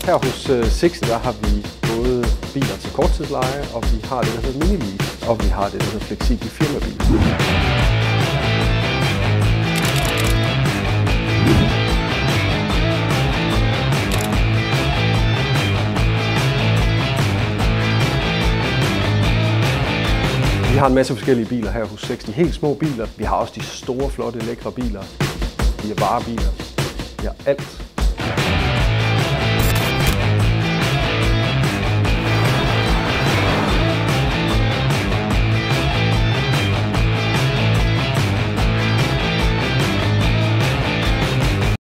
Her hos Sixty, der har vi både biler til korttidsleje, og vi har det, der hedder mini-lease, og vi har det, der hedder fleksible firmabiler. Vi har en masse forskellige biler her hos Sixty. Helt små biler. Vi har også de store, flotte, lækre biler. Vi har varebiler. Vi har alt.